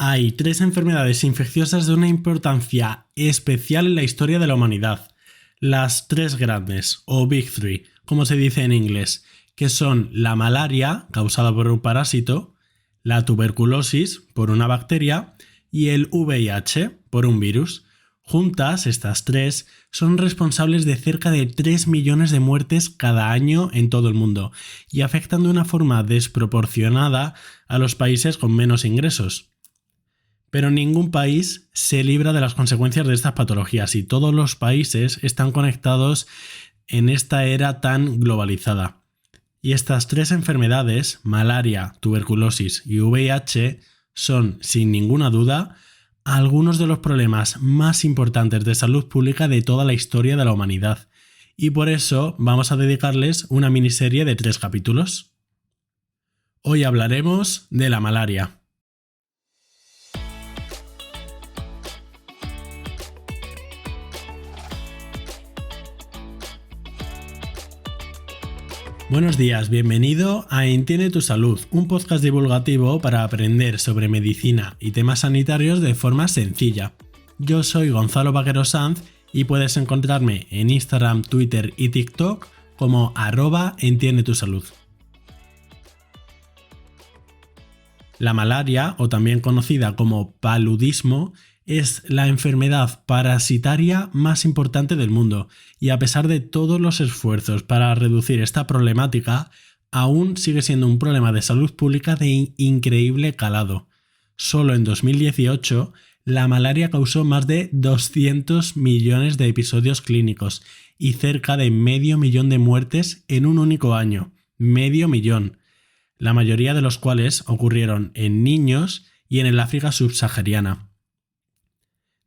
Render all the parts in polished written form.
Hay 3 enfermedades infecciosas de una importancia especial en la historia de la humanidad. Las 3 grandes, o Big Three, como se dice en inglés, que son la malaria, causada por un parásito, la tuberculosis, por una bacteria, y el VIH, por un virus. Juntas, estas 3 son responsables de cerca de 3 millones de muertes cada año en todo el mundo y afectan de una forma desproporcionada a los países con menos ingresos. Pero ningún país se libra de las consecuencias de estas patologías y todos los países están conectados en esta era tan globalizada. Y estas 3 enfermedades, malaria, tuberculosis y VIH, son, sin ninguna duda, algunos de los problemas más importantes de salud pública de toda la historia de la humanidad. Y por eso vamos a dedicarles una miniserie de 3 capítulos. Hoy hablaremos de la malaria. Buenos días, bienvenido a Entiende tu Salud, un podcast divulgativo para aprender sobre medicina y temas sanitarios de forma sencilla. Yo soy Gonzalo Vaquero Sanz y puedes encontrarme en Instagram, Twitter y TikTok como @entiendetusalud. La malaria, o también conocida como paludismo, es la enfermedad parasitaria más importante del mundo y a pesar de todos los esfuerzos para reducir esta problemática, aún sigue siendo un problema de salud pública de increíble calado. Solo en 2018, la malaria causó más de 200 millones de episodios clínicos y cerca de 500.000 de muertes en un único año. 500.000, la mayoría de los cuales ocurrieron en niños y en el África subsahariana.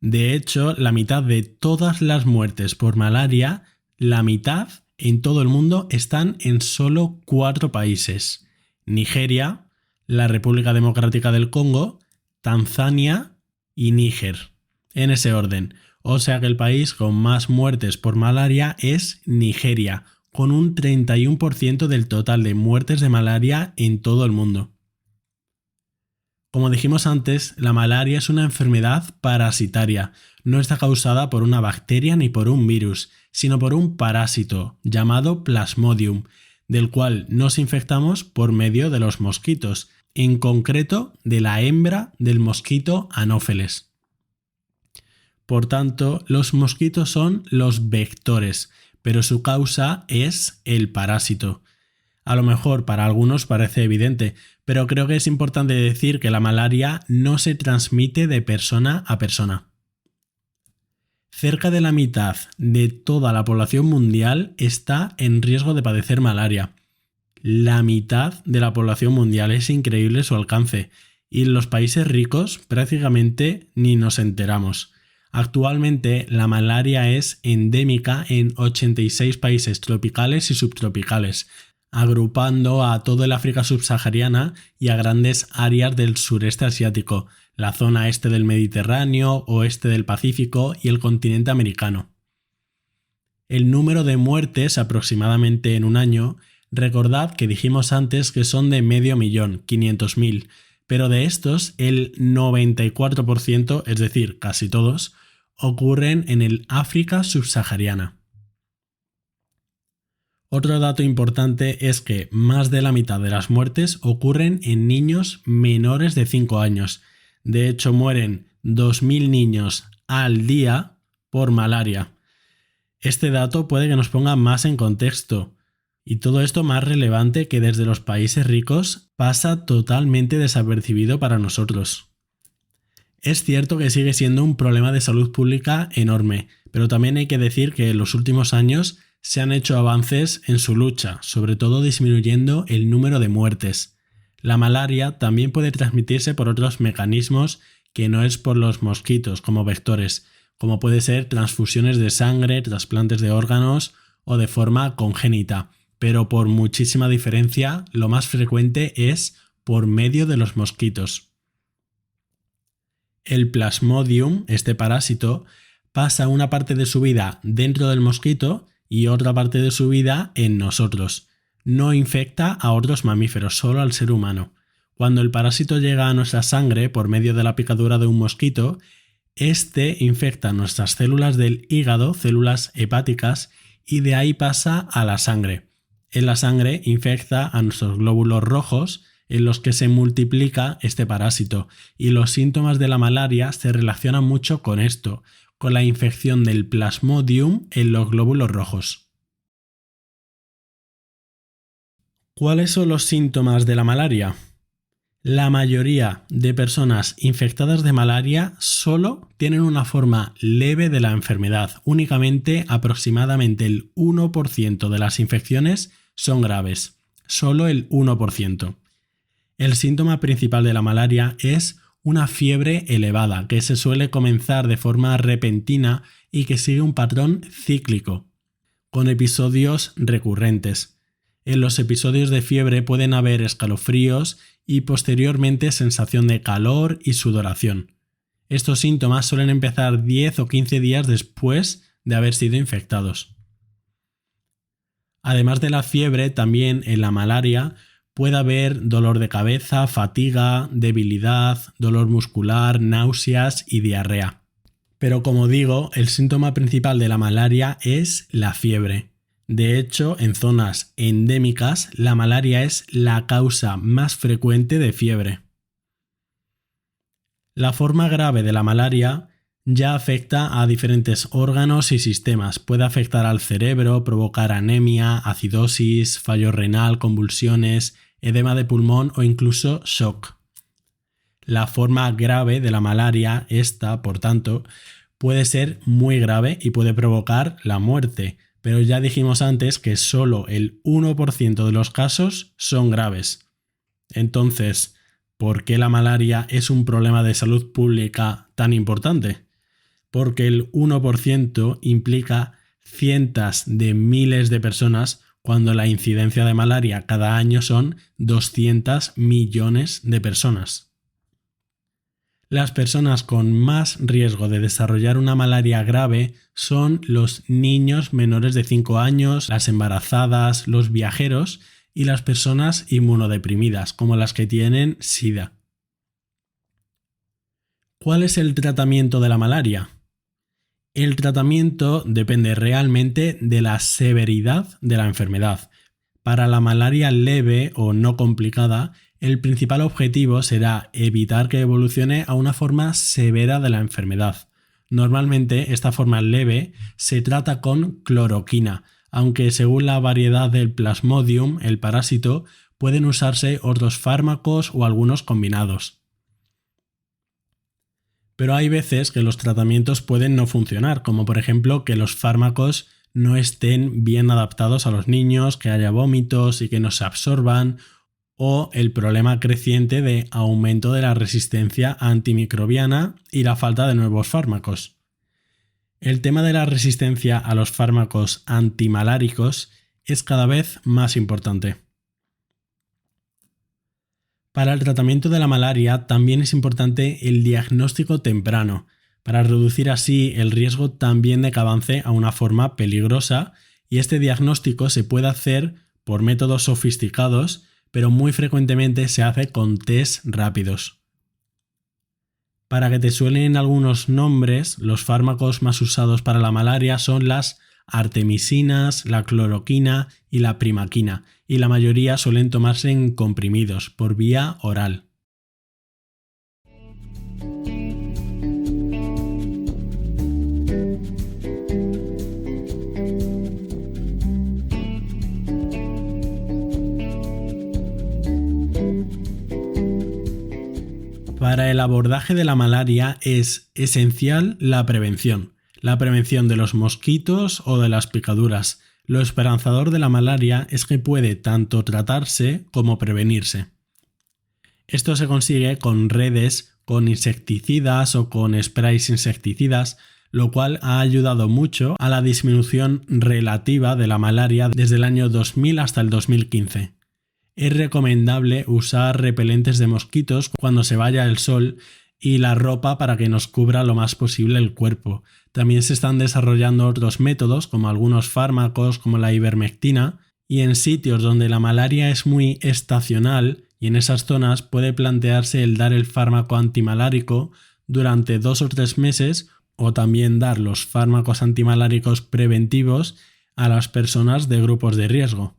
De hecho, la mitad de todas las muertes por malaria, la mitad en todo el mundo, están en solo 4 países: Nigeria, la República Democrática del Congo, Tanzania y Níger, en ese orden. O sea que el país con más muertes por malaria es Nigeria, con un 31% del total de muertes de malaria en todo el mundo. Como dijimos antes, la malaria es una enfermedad parasitaria. No está causada por una bacteria ni por un virus, sino por un parásito llamado Plasmodium, del cual nos infectamos por medio de los mosquitos, en concreto de la hembra del mosquito Anopheles. Por tanto, los mosquitos son los vectores, pero su causa es el parásito. A lo mejor para algunos parece evidente, pero creo que es importante decir que la malaria no se transmite de persona a persona. Cerca de la mitad de toda la población mundial está en riesgo de padecer malaria. La mitad de la población mundial, es increíble su alcance, y en los países ricos prácticamente ni nos enteramos. Actualmente la malaria es endémica en 86 países tropicales y subtropicales, agrupando a todo el África subsahariana y a grandes áreas del sureste asiático, la zona este del Mediterráneo, oeste del Pacífico y el continente americano. El número de muertes aproximadamente en un año, recordad que dijimos antes que son de 500.000, 500.000, pero de estos el 94%, es decir, casi todos, ocurren en el África subsahariana. Otro dato importante es que más de la mitad de las muertes ocurren en niños menores de 5 años. De hecho, mueren 2.000 niños al día por malaria. Este dato puede que nos ponga más en contexto, y todo esto más relevante que desde los países ricos pasa totalmente desapercibido para nosotros. Es cierto que sigue siendo un problema de salud pública enorme, pero también hay que decir que en los últimos años se han hecho avances en su lucha, sobre todo disminuyendo el número de muertes. La malaria también puede transmitirse por otros mecanismos que no es por los mosquitos como vectores, como puede ser transfusiones de sangre, trasplantes de órganos o de forma congénita, pero por muchísima diferencia lo más frecuente es por medio de los mosquitos. El Plasmodium, este parásito, pasa una parte de su vida dentro del mosquito y otra parte de su vida en nosotros. No infecta a otros mamíferos, solo al ser humano. Cuando el parásito llega a nuestra sangre por medio de la picadura de un mosquito, este infecta nuestras células del hígado, células hepáticas, y de ahí pasa a la sangre. En la sangre infecta a nuestros glóbulos rojos, en los que se multiplica este parásito, y los síntomas de la malaria se relacionan mucho con esto, con la infección del Plasmodium en los glóbulos rojos. ¿Cuáles son los síntomas de la malaria? La mayoría de personas infectadas de malaria solo tienen una forma leve de la enfermedad. Únicamente aproximadamente el 1% de las infecciones son graves. Solo el 1%. El síntoma principal de la malaria es una fiebre elevada que se suele comenzar de forma repentina y que sigue un patrón cíclico, con episodios recurrentes. En los episodios de fiebre pueden haber escalofríos y posteriormente sensación de calor y sudoración. Estos síntomas suelen empezar 10 o 15 días después de haber sido infectados. Además de la fiebre, también en la malaria puede haber dolor de cabeza, fatiga, debilidad, dolor muscular, náuseas y diarrea. Pero como digo, el síntoma principal de la malaria es la fiebre. De hecho, en zonas endémicas, la malaria es la causa más frecuente de fiebre. La forma grave de la malaria ya afecta a diferentes órganos y sistemas. Puede afectar al cerebro, provocar anemia, acidosis, fallo renal, convulsiones, edema de pulmón o incluso shock. La forma grave de la malaria, por tanto, puede ser muy grave y puede provocar la muerte. Pero ya dijimos antes que solo el 1% de los casos son graves. Entonces, ¿por qué la malaria es un problema de salud pública tan importante? Porque el 1% implica cientos de miles de personas cuando la incidencia de malaria cada año son 200 millones de personas. Las personas con más riesgo de desarrollar una malaria grave son los niños menores de 5 años, las embarazadas, los viajeros y las personas inmunodeprimidas, como las que tienen SIDA. ¿Cuál es el tratamiento de la malaria? El tratamiento depende realmente de la severidad de la enfermedad. Para la malaria leve o no complicada, el principal objetivo será evitar que evolucione a una forma severa de la enfermedad. Normalmente esta forma leve se trata con cloroquina, aunque según la variedad del Plasmodium, el parásito, pueden usarse otros fármacos o algunos combinados. Pero hay veces que los tratamientos pueden no funcionar, como por ejemplo que los fármacos no estén bien adaptados a los niños, que haya vómitos y que no se absorban, o el problema creciente de aumento de la resistencia antimicrobiana y la falta de nuevos fármacos. El tema de la resistencia a los fármacos antimaláricos es cada vez más importante. Para el tratamiento de la malaria también es importante el diagnóstico temprano, para reducir así el riesgo también de que avance a una forma peligrosa, y este diagnóstico se puede hacer por métodos sofisticados, pero muy frecuentemente se hace con test rápidos. Para que te suenen algunos nombres, los fármacos más usados para la malaria son las artemisinas, la cloroquina y la primaquina, y la mayoría suelen tomarse en comprimidos por vía oral. Para el abordaje de la malaria es esencial la prevención de los mosquitos o de las picaduras. Lo esperanzador de la malaria es que puede tanto tratarse como prevenirse. Esto se consigue con redes, con insecticidas o con sprays insecticidas, lo cual ha ayudado mucho a la disminución relativa de la malaria desde el año 2000 hasta el 2015. Es recomendable usar repelentes de mosquitos cuando se vaya el sol y la ropa para que nos cubra lo más posible el cuerpo. También se están desarrollando otros métodos, como algunos fármacos como la ivermectina, y en sitios donde la malaria es muy estacional y en esas zonas puede plantearse el dar el fármaco antimalárico durante 2 o 3 meses o también dar los fármacos antimaláricos preventivos a las personas de grupos de riesgo.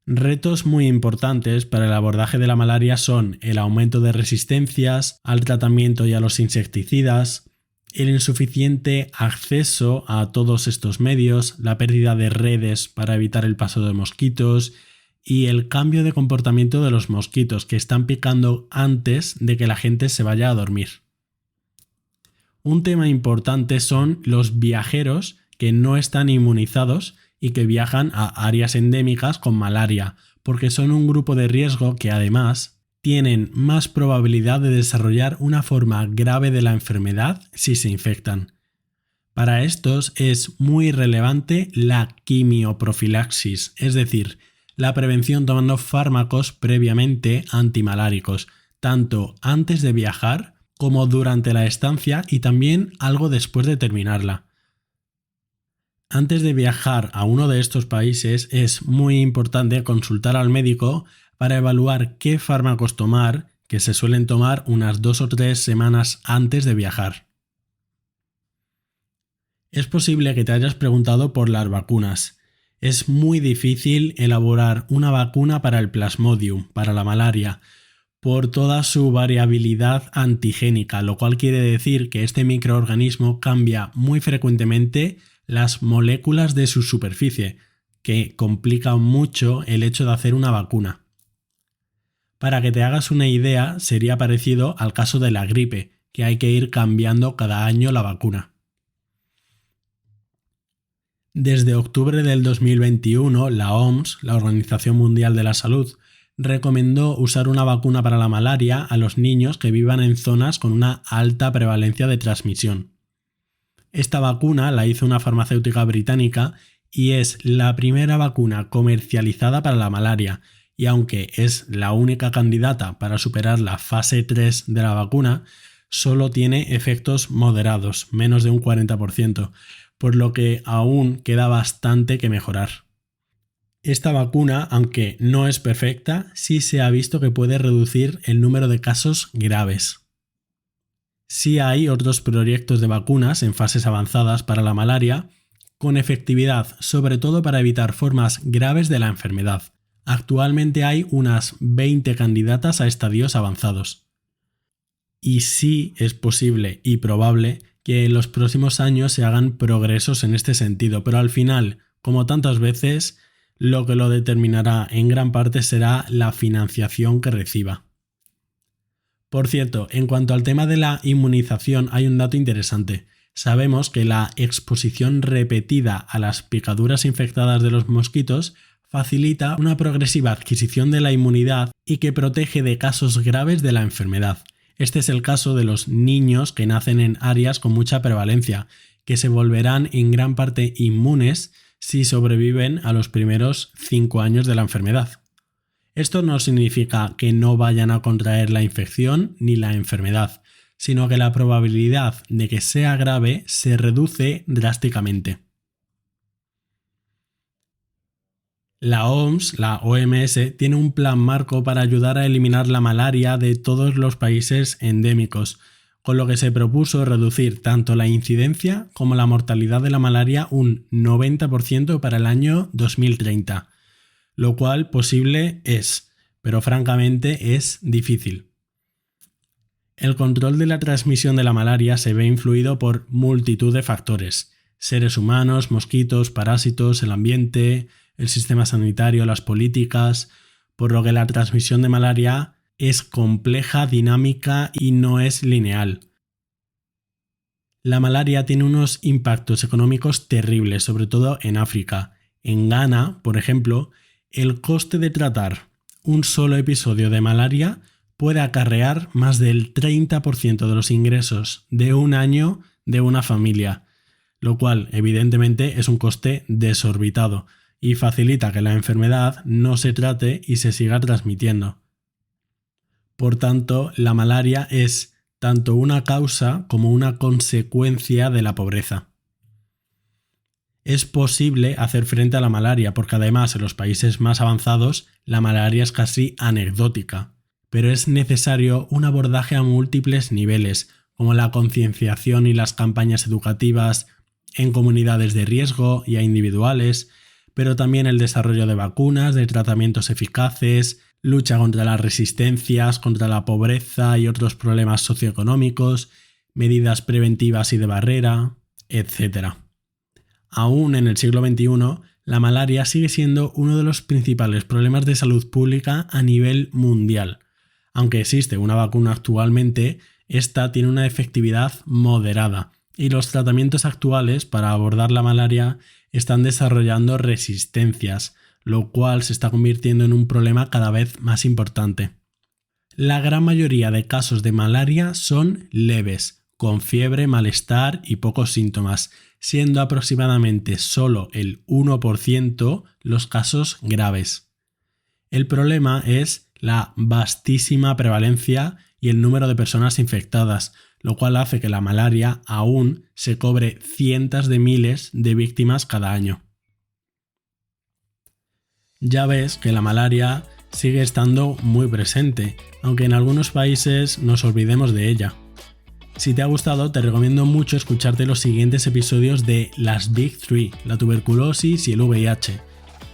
Retos muy importantes para el abordaje de la malaria son el aumento de resistencias al tratamiento y a los insecticidas, el insuficiente acceso a todos estos medios, la pérdida de redes para evitar el paso de mosquitos y el cambio de comportamiento de los mosquitos que están picando antes de que la gente se vaya a dormir. Un tema importante son los viajeros que no están inmunizados y que viajan a áreas endémicas con malaria, porque son un grupo de riesgo que además tienen más probabilidad de desarrollar una forma grave de la enfermedad si se infectan. Para estos es muy relevante la quimioprofilaxis, es decir, la prevención tomando fármacos previamente antimaláricos, tanto antes de viajar como durante la estancia y también algo después de terminarla. Antes de viajar a uno de estos países es muy importante consultar al médico para evaluar qué fármacos tomar, que se suelen tomar unas 2 o 3 semanas antes de viajar. Es posible que te hayas preguntado por las vacunas. Es muy difícil elaborar una vacuna para el Plasmodium, para la malaria, por toda su variabilidad antigénica, lo cual quiere decir que este microorganismo cambia muy frecuentemente las moléculas de su superficie, que complica mucho el hecho de hacer una vacuna. Para que te hagas una idea, sería parecido al caso de la gripe, que hay que ir cambiando cada año la vacuna. Desde octubre del 2021, la OMS, la Organización Mundial de la Salud, recomendó usar una vacuna para la malaria a los niños que vivan en zonas con una alta prevalencia de transmisión. Esta vacuna la hizo una farmacéutica británica y es la primera vacuna comercializada para la malaria, y aunque es la única candidata para superar la fase 3 de la vacuna, solo tiene efectos moderados, menos de un 40%, por lo que aún queda bastante que mejorar. Esta vacuna, aunque no es perfecta, sí se ha visto que puede reducir el número de casos graves. Sí hay otros proyectos de vacunas en fases avanzadas para la malaria, con efectividad sobre todo para evitar formas graves de la enfermedad. Actualmente hay unas 20 candidatas a estadios avanzados. Y sí es posible y probable que en los próximos años se hagan progresos en este sentido, pero al final, como tantas veces, lo que lo determinará en gran parte será la financiación que reciba. Por cierto, en cuanto al tema de la inmunización hay un dato interesante. Sabemos que la exposición repetida a las picaduras infectadas de los mosquitos facilita una progresiva adquisición de la inmunidad y que protege de casos graves de la enfermedad. Este es el caso de los niños que nacen en áreas con mucha prevalencia, que se volverán en gran parte inmunes si sobreviven a los primeros 5 años de la enfermedad. Esto no significa que no vayan a contraer la infección ni la enfermedad, sino que la probabilidad de que sea grave se reduce drásticamente. La OMS, la OMS, tiene un plan marco para ayudar a eliminar la malaria de todos los países endémicos, con lo que se propuso reducir tanto la incidencia como la mortalidad de la malaria un 90% para el año 2030, lo cual posible es, pero francamente es difícil. El control de la transmisión de la malaria se ve influido por multitud de factores: seres humanos, mosquitos, parásitos, el ambiente, el sistema sanitario, las políticas, por lo que la transmisión de malaria es compleja, dinámica y no es lineal. La malaria tiene unos impactos económicos terribles, sobre todo en África. En Ghana, por ejemplo, el coste de tratar un solo episodio de malaria puede acarrear más del 30% de los ingresos de un año de una familia, lo cual evidentemente es un coste desorbitado y facilita que la enfermedad no se trate y se siga transmitiendo. Por tanto, la malaria es tanto una causa como una consecuencia de la pobreza. Es posible hacer frente a la malaria porque además en los países más avanzados la malaria es casi anecdótica, pero es necesario un abordaje a múltiples niveles, como la concienciación y las campañas educativas en comunidades de riesgo y a individuales, pero también el desarrollo de vacunas, de tratamientos eficaces, lucha contra las resistencias, contra la pobreza y otros problemas socioeconómicos, medidas preventivas y de barrera, etc. Aún en el siglo XXI, la malaria sigue siendo uno de los principales problemas de salud pública a nivel mundial. Aunque existe una vacuna actualmente, esta tiene una efectividad moderada y los tratamientos actuales para abordar la malaria están desarrollando resistencias, lo cual se está convirtiendo en un problema cada vez más importante. La gran mayoría de casos de malaria son leves, con fiebre, malestar y pocos síntomas, siendo aproximadamente solo el 1% los casos graves. El problema es la vastísima prevalencia y el número de personas infectadas, lo cual hace que la malaria aún se cobre cientos de miles de víctimas cada año. Ya ves que la malaria sigue estando muy presente, aunque en algunos países nos olvidemos de ella. Si te ha gustado, te recomiendo mucho escucharte los siguientes episodios de las Big 3, la tuberculosis y el VIH.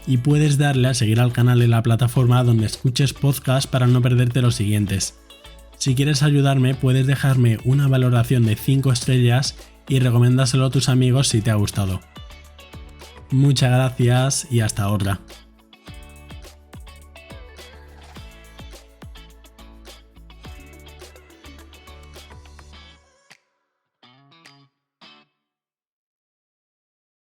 Y puedes darle a seguir al canal en la plataforma donde escuches podcast para no perderte los siguientes. Si quieres ayudarme, puedes dejarme una valoración de 5 estrellas y recomendárselo a tus amigos si te ha gustado. Muchas gracias y hasta otra.